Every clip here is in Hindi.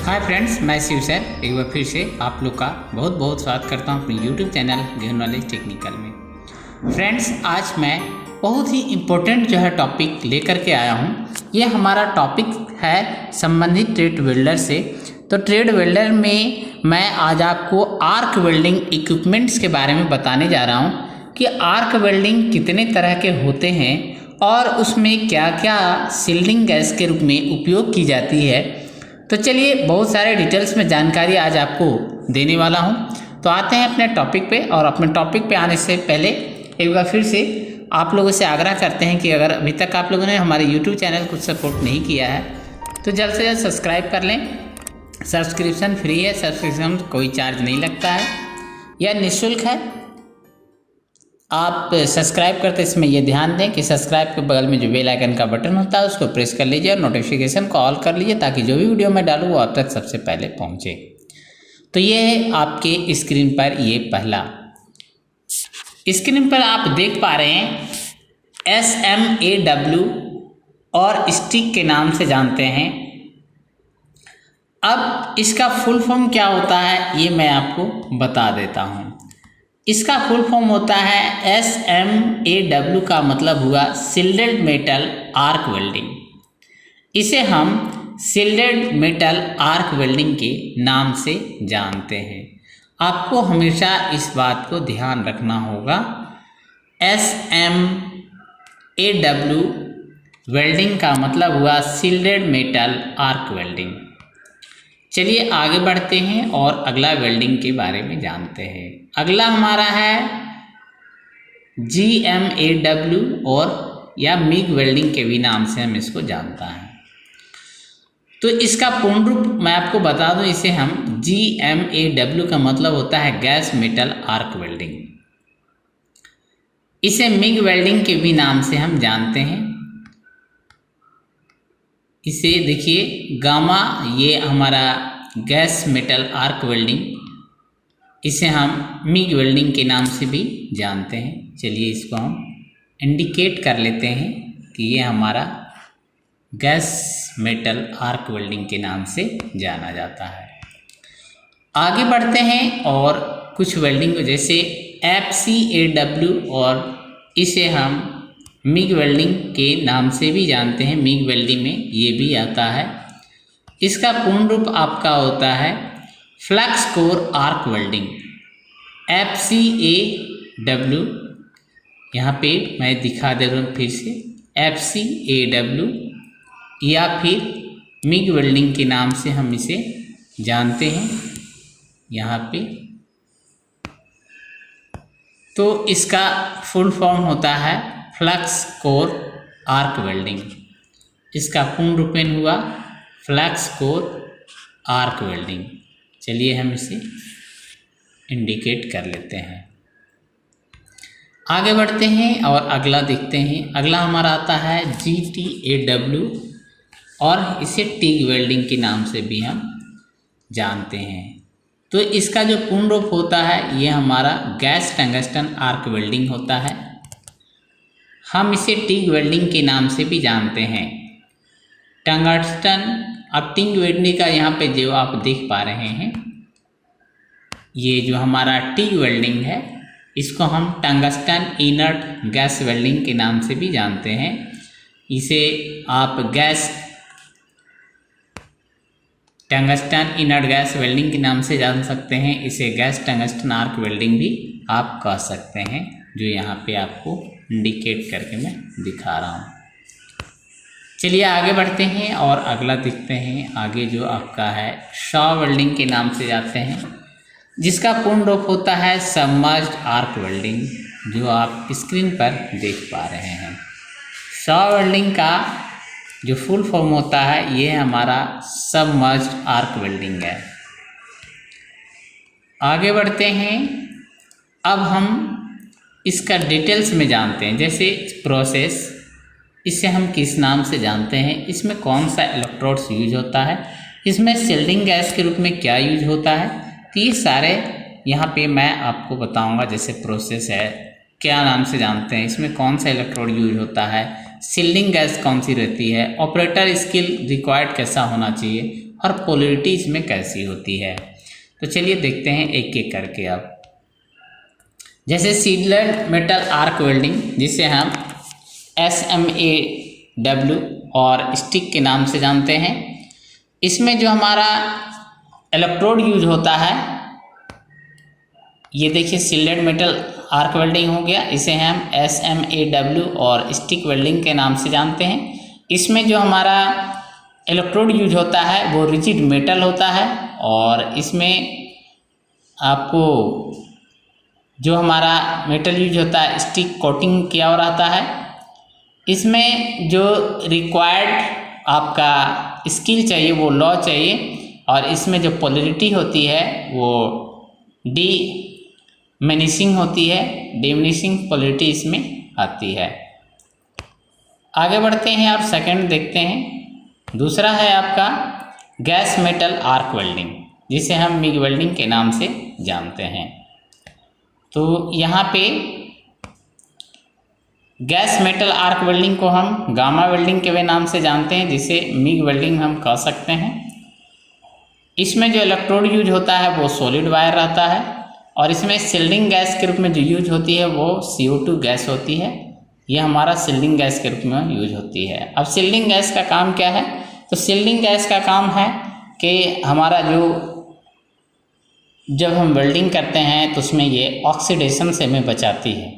हाय फ्रेंड्स, मैं शिव सर एक बार फिर से आप लोग का बहुत बहुत स्वागत करता हूं अपने यूट्यूब चैनल गेहूं नॉलेज टेक्निकल में। फ्रेंड्स, आज मैं बहुत ही इम्पोर्टेंट टॉपिक लेकर के आया हूं। ये हमारा टॉपिक है संबंधित ट्रेड वेल्डर से। तो ट्रेड वेल्डर में मैं आज आपको आर्क वेल्डिंग इक्विपमेंट्स के बारे में बताने जा रहा हूँ कि आर्क वेल्डिंग कितने तरह के होते हैं और उसमें क्या क्या सील्डिंग गैस के रूप में उपयोग की जाती है। तो चलिए, बहुत सारे डिटेल्स में जानकारी आज आपको देने वाला हूं। तो आते हैं अपने टॉपिक पे, और अपने टॉपिक पे आने से पहले एक बार फिर से आप लोगों से आग्रह करते हैं कि अगर अभी तक आप लोगों ने हमारे YouTube चैनल को सपोर्ट नहीं किया है तो जल्द से जल्द सब्सक्राइब कर लें। सब्सक्रिप्शन फ्री है, सब्सक्रिप्शन कोई चार्ज नहीं लगता है, यह निःशुल्क है। आप सब्सक्राइब करते इसमें ये ध्यान दें कि सब्सक्राइब के बगल में जो बेल आइकन का बटन होता है उसको प्रेस कर लीजिए और नोटिफिकेशन को ऑल कर लीजिए, ताकि जो भी वीडियो मैं डालूँ वो आप तक सबसे पहले पहुंचे। तो ये है आपके स्क्रीन पर, ये पहला स्क्रीन पर आप देख पा रहे हैं SMAW और स्टिक के नाम से जानते हैं। अब इसका फुल फॉर्म क्या होता है ये मैं आपको बता देता हूँ। इसका फुल फॉर्म होता है SMAW का मतलब हुआ शिल्डेड मेटल आर्क वेल्डिंग। इसे हम शिल्डेड मेटल आर्क वेल्डिंग के नाम से जानते हैं। आपको हमेशा इस बात को ध्यान रखना होगा। SMAW वेल्डिंग का मतलब हुआ शिल्डेड मेटल आर्क वेल्डिंग। चलिए आगे बढ़ते हैं और अगला वेल्डिंग के बारे में जानते हैं। अगला हमारा है GMAW और या मिग वेल्डिंग के भी नाम से हम इसको जानता है। तो इसका पूर्ण रूप मैं आपको बता दूं, इसे हम GMAW का मतलब होता है गैस मेटल आर्क वेल्डिंग। इसे मिग वेल्डिंग के भी नाम से हम जानते हैं। इसे देखिए गामा, ये हमारा गैस मेटल आर्क वेल्डिंग, इसे हम मिग वेल्डिंग के नाम से भी जानते हैं। चलिए इसको हम इंडिकेट कर लेते हैं कि ये हमारा गैस मेटल आर्क वेल्डिंग के नाम से जाना जाता है। आगे बढ़ते हैं और कुछ वेल्डिंग जैसे FCAW, और इसे हम मिग वेल्डिंग के नाम से भी जानते हैं। मिग वेल्डिंग में ये भी आता है। इसका पूर्ण रूप आपका होता है flux core arc welding, FCAW। यहाँ पे मैं दिखा दे रहा हूँ फिर से, FCAW या फिर मिग वेल्डिंग के नाम से हम इसे जानते हैं यहाँ पे। तो इसका फुल फॉर्म होता है फ्लक्स कोर आर्क वेल्डिंग। इसका पूर्ण रूपेण हुआ फ्लक्स कोर आर्क वेल्डिंग। चलिए हम इसे इंडिकेट कर लेते हैं। आगे बढ़ते हैं और अगला देखते हैं। अगला हमारा आता है GTAW, और इसे टिग वेल्डिंग के नाम से भी हम जानते हैं। तो इसका जो पूर्ण रूप होता है ये हमारा गैस टंगस्टन आर्क वेल्डिंग होता है। हम इसे टिग वेल्डिंग के नाम से भी जानते हैं। टंगस्टन, अब टिग वेल्डिंग का यहाँ पे जो आप देख पा रहे हैं, ये जो हमारा टिग वेल्डिंग है इसको हम टंगस्टन इनर्ट गैस वेल्डिंग के नाम से भी जानते हैं। इसे आप gas tungsten inert gas welding के नाम से जान सकते हैं। इसे गैस टंगस्टन आर्क वेल्डिंग भी आप कह सकते हैं, जो यहाँ पे आपको इंडिकेट करके मैं दिखा रहा हूँ। चलिए आगे बढ़ते हैं और अगला देखते हैं। आगे जो आपका है शॉ वेल्डिंग के नाम से जाते हैं, जिसका पूर्ण रूप होता है सबमर्ज्ड आर्क वेल्डिंग, जो आप स्क्रीन पर देख पा रहे हैं। शॉ वेल्डिंग का जो फुल फॉर्म होता है ये हमारा सबमर्ज्ड आर्क वेल्डिंग है। आगे बढ़ते हैं। अब हम इसका डिटेल्स में जानते हैं। जैसे प्रोसेस, इसे हम किस नाम से जानते हैं, इसमें कौन सा इलेक्ट्रोड्स यूज होता है, इसमें शिल्डिंग गैस के रूप में क्या यूज होता है, तो ये सारे यहाँ पे मैं आपको बताऊंगा। जैसे प्रोसेस है, क्या नाम से जानते हैं, इसमें कौन सा इलेक्ट्रोड यूज होता है, शिल्डिंग गैस कौन सी रहती है, ऑपरेटर स्किल रिक्वायर्ड कैसा होना चाहिए, और पोलैरिटी इसमें कैसी होती है। तो चलिए देखते हैं एक एक करके। अब जैसे सील्ड मेटल आर्क वेल्डिंग, जिसे हम SMAW और स्टिक के नाम से जानते हैं, इसमें जो हमारा इलेक्ट्रोड यूज होता है, ये देखिए सील्ड मेटल आर्क वेल्डिंग हो गया, इसे हम SMAW और स्टिक वेल्डिंग के नाम से जानते हैं। इसमें जो हमारा इलेक्ट्रोड यूज होता है वो रिजिड मेटल होता है, और इसमें आपको जो हमारा मेटल यूज होता है स्टिक कोटिंग किया हुआ रहता है। इसमें जो रिक्वायर्ड आपका स्किल चाहिए वो लॉ चाहिए, और इसमें जो पोलैरिटी होती है वो डिमिनिशिंग होती है, डिमिनिशिंग पोलैरिटी इसमें आती है। आगे बढ़ते हैं और सेकंड देखते हैं। दूसरा है आपका गैस मेटल आर्क वेल्डिंग, जिसे हम मिग वेल्डिंग के नाम से जानते हैं। तो यहाँ पे गैस मेटल आर्क वेल्डिंग को हम गामा वेल्डिंग के नाम से जानते हैं, जिसे मिग वेल्डिंग हम कह सकते हैं। इसमें जो इलेक्ट्रोड यूज होता है वो सॉलिड वायर रहता है, और इसमें सील्डिंग गैस के रूप में जो यूज होती है वो CO2 गैस होती है। यह हमारा सील्डिंग गैस के रूप में यूज होती है। अब सील्डिंग गैस का काम क्या है? तो सील्डिंग गैस का काम है कि हमारा जब हम वेल्डिंग करते हैं तो उसमें ये ऑक्सीडेशन से हमें बचाती है।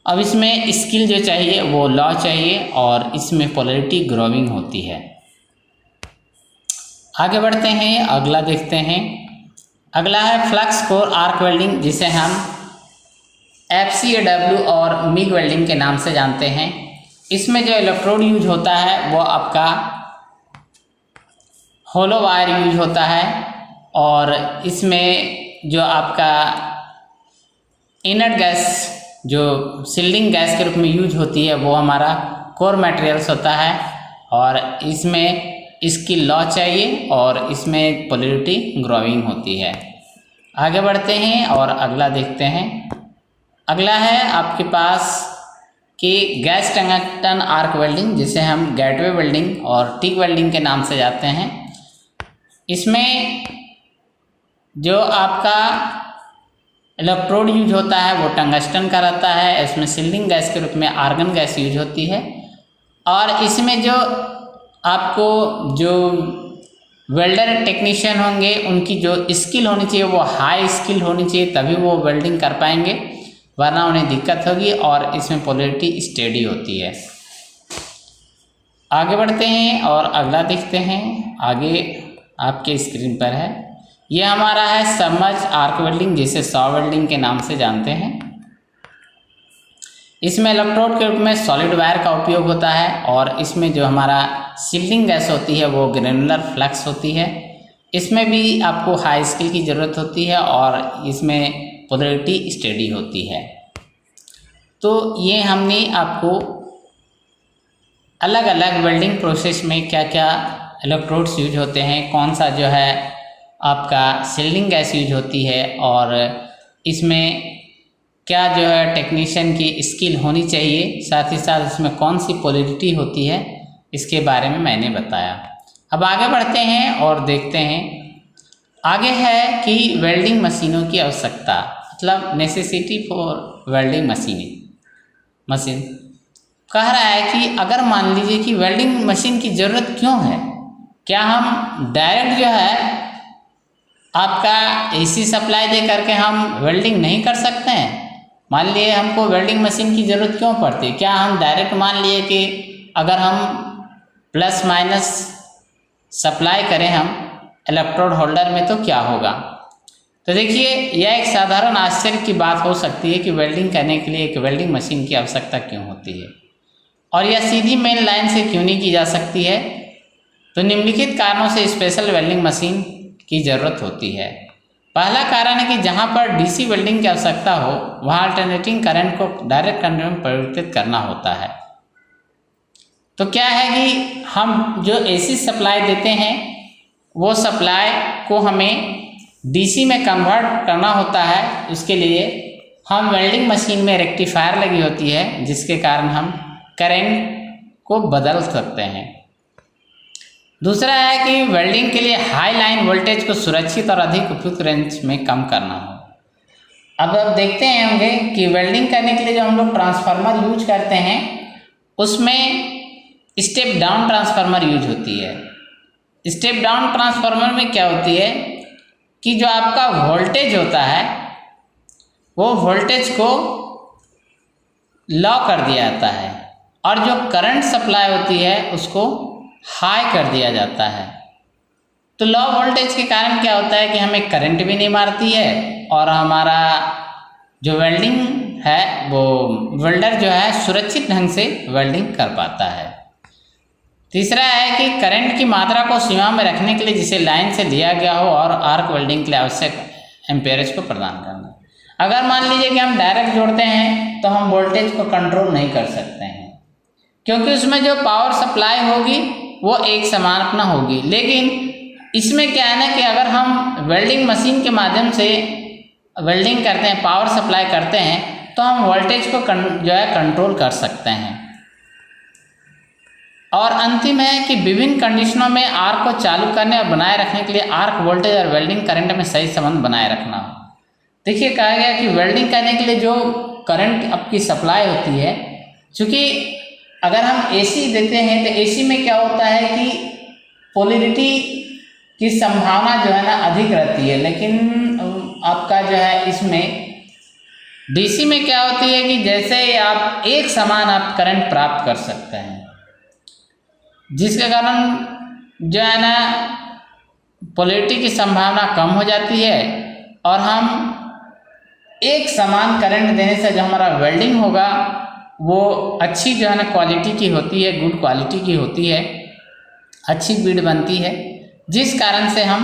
अब इसमें स्किल जो चाहिए वो लॉ चाहिए, और इसमें पोलैरिटी ग्रोविंग होती है। आगे बढ़ते हैं, अगला देखते हैं। अगला है फ्लक्स कोर आर्क वेल्डिंग, जिसे हम FCAW और मिग वेल्डिंग के नाम से जानते हैं। इसमें जो इलेक्ट्रोड यूज होता है वो आपका होलो वायर यूज होता है, और इसमें जो आपका इनर्ट गैस जो सील्डिंग गैस के रूप में यूज होती है वो हमारा कोर मटेरियल्स होता है, और इसमें इसकी लॉ चाहिए, और इसमें पोलैरिटी ग्रोविंग होती है। आगे बढ़ते हैं और अगला देखते हैं। अगला है आपके पास कि गैस टंगस्टन आर्क वेल्डिंग, जिसे हम गेटवे वेल्डिंग और टिक वेल्डिंग के नाम से जानते हैं। इसमें जो आपका इलेक्ट्रोड यूज होता है वो टंगस्टन का रहता है। इसमें सील्डिंग गैस के रूप में आर्गन गैस यूज होती है, और इसमें जो आपको जो वेल्डर टेक्नीशियन होंगे उनकी जो स्किल होनी चाहिए वो हाई स्किल होनी चाहिए, तभी वो वेल्डिंग कर पाएंगे, वरना उन्हें दिक्कत होगी। और इसमें पोलैरिटी स्टेडी होती है। आगे बढ़ते हैं और अगला देखते हैं। आगे आपके स्क्रीन पर है, ये हमारा है सबमर्ज आर्क वेल्डिंग, जिसे सॉ वेल्डिंग के नाम से जानते हैं। इसमें इलेक्ट्रोड के रूप में सॉलिड वायर का उपयोग होता है, और इसमें जो हमारा सील्डिंग गैस होती है वो ग्रेनुलर फ्लक्स होती है। इसमें भी आपको हाई स्किल की ज़रूरत होती है, और इसमें पोलैरिटी स्टेडी होती है। तो ये हमने आपको अलग अलग वेल्डिंग प्रोसेस में क्या क्या इलेक्ट्रोड्स यूज होते हैं, कौन सा जो है आपका सील्डिंग गैस यूज होती है, और इसमें क्या जो है टेक्नीशियन की स्किल होनी चाहिए, साथ ही साथ इसमें कौन सी पोलैरिटी होती है, इसके बारे में मैंने बताया। अब आगे बढ़ते हैं और देखते हैं। आगे है कि वेल्डिंग मशीनों की आवश्यकता, मतलब नेसेसिटी फॉर वेल्डिंग मशीन कह रहा है कि अगर मान लीजिए कि वेल्डिंग मशीन की ज़रूरत क्यों है, क्या हम डायरेक्ट जो है आपका AC सप्लाई दे करके हम वेल्डिंग नहीं कर सकते हैं? मान लिए हमको वेल्डिंग मशीन की ज़रूरत क्यों पड़ती है? क्या हम डायरेक्ट मान लिए कि अगर हम प्लस माइनस सप्लाई करें हम इलेक्ट्रोड होल्डर में तो क्या होगा? तो देखिए, यह एक साधारण आश्चर्य की बात हो सकती है कि वेल्डिंग करने के लिए एक वेल्डिंग मशीन की आवश्यकता क्यों होती है, और यह सीधी मेन लाइन से क्यों नहीं की जा सकती है। तो निम्नलिखित कारणों से स्पेशल वेल्डिंग मशीन की ज़रूरत होती है। पहला कारण है कि जहाँ पर DC वेल्डिंग की आवश्यकता हो वहाँ अल्टरनेटिंग करंट को डायरेक्ट करंट में परिवर्तित करना होता है। तो क्या है कि हम जो AC सप्लाई देते हैं वो सप्लाई को हमें DC में कन्वर्ट करना होता है। उसके लिए हम वेल्डिंग मशीन में रेक्टिफायर लगी होती है, जिसके कारण हम करंट को बदल सकते हैं। दूसरा है कि वेल्डिंग के लिए हाई लाइन वोल्टेज को सुरक्षित और अधिक उपयुक्त रेंज में कम करना हो। अब देखते हैं होंगे कि वेल्डिंग करने के लिए जो हम लोग ट्रांसफार्मर यूज करते हैं उसमें स्टेप डाउन ट्रांसफार्मर यूज होती है। स्टेप डाउन ट्रांसफार्मर में क्या होती है कि जो आपका वोल्टेज होता है वो वोल्टेज को लो कर दिया जाता है और जो करंट सप्लाई होती है उसको हाई कर दिया जाता है। तो लो वोल्टेज के कारण क्या होता है कि हमें करंट भी नहीं मारती है और हमारा जो वेल्डिंग है वो वेल्डर जो है सुरक्षित ढंग से वेल्डिंग कर पाता है। तीसरा है कि करंट की मात्रा को सीमा में रखने के लिए जिसे लाइन से दिया गया हो और आर्क वेल्डिंग के लिए आवश्यक एम्पेरेज को प्रदान करना। अगर मान लीजिए कि हम डायरेक्ट जोड़ते हैं तो हम वोल्टेज को कंट्रोल नहीं कर सकते हैं क्योंकि उसमें जो पावर सप्लाई होगी वो एक समान अपना होगी। लेकिन इसमें क्या है ना कि अगर हम वेल्डिंग मशीन के माध्यम से वेल्डिंग करते हैं, पावर सप्लाई करते हैं, तो हम वोल्टेज को जो है कंट्रोल कर सकते हैं। और अंतिम है कि विभिन्न कंडीशनों में आर्क को चालू करने और बनाए रखने के लिए आर्क वोल्टेज और वेल्डिंग करंट में सही संबंध बनाए रखना हो। देखिए कहा गया कि वेल्डिंग करने के लिए जो करंट आपकी सप्लाई होती है, चूँकि अगर हम एसी देते हैं तो एसी में क्या होता है कि पोलैरिटी की संभावना जो है ना अधिक रहती है, लेकिन आपका जो है इसमें डीसी में क्या होती है कि जैसे आप एक समान आप करंट प्राप्त कर सकते हैं, जिसके कारण जो है ना पोलैरिटी की संभावना कम हो जाती है और हम एक समान करंट देने से जो हमारा वेल्डिंग होगा वो अच्छी जो है ना क्वालिटी की होती है, गुड क्वालिटी की होती है, अच्छी बीड बनती है, जिस कारण से हम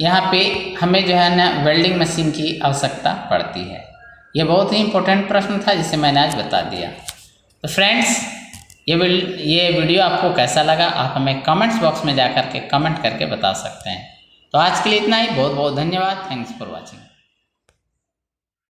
यहाँ पे हमें जो है ना वेल्डिंग मशीन की आवश्यकता पड़ती है। ये बहुत ही इम्पोर्टेंट प्रश्न था जिसे मैंने आज बता दिया। तो फ्रेंड्स ये वीडियो आपको कैसा लगा आप हमें कमेंट्स बॉक्स में जा कर के कमेंट करके बता सकते हैं। तो आज के लिए इतना ही, बहुत बहुत धन्यवाद। Thanks for watching.